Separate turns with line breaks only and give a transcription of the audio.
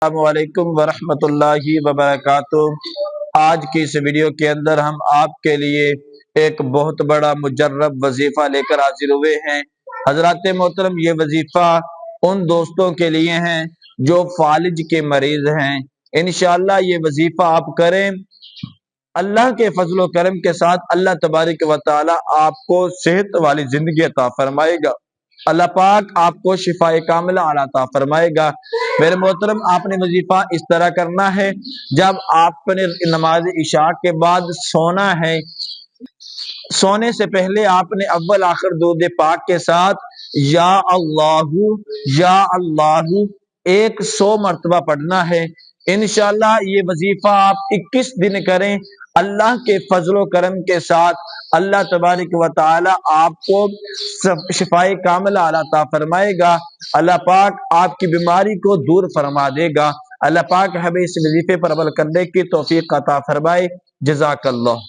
السلام علیکم ورحمۃ اللہ وبرکاتہ۔ آج کی اس ویڈیو کے اندر ہم آپ کے لیے ایک بہت بڑا مجرب وظیفہ لے کر حاضر ہوئے ہیں۔ حضرات محترم، یہ وظیفہ ان دوستوں کے لیے ہیں جو فالج کے مریض ہیں۔ انشاءاللہ یہ وظیفہ آپ کریں، اللہ کے فضل و کرم کے ساتھ اللہ تبارک و تعالی آپ کو صحت والی زندگی عطا فرمائے گا۔ اللہ پاک آپ کو شفاء کاملہ عطا فرمائے گا۔ میرے محترم، آپ نے وظیفہ اس طرح کرنا ہے، جب آپ نے نماز عشاء کے بعد سونا ہے، سونے سے پہلے آپ نے اول آخر درود پاک کے ساتھ یا اللہ 100 مرتبہ پڑھنا ہے۔ انشاءاللہ یہ وظیفہ آپ 21 دن کریں، اللہ کے فضل و کرم کے ساتھ اللہ تبارک و تعالی آپ کو شفاء کاملہ عطا فرمائے گا۔ اللہ پاک آپ کی بیماری کو دور فرما دے گا۔ اللہ پاک ہمیں اس وظیفے پر عمل کرنے کی توفیق عطا فرمائے۔ جزاک اللہ۔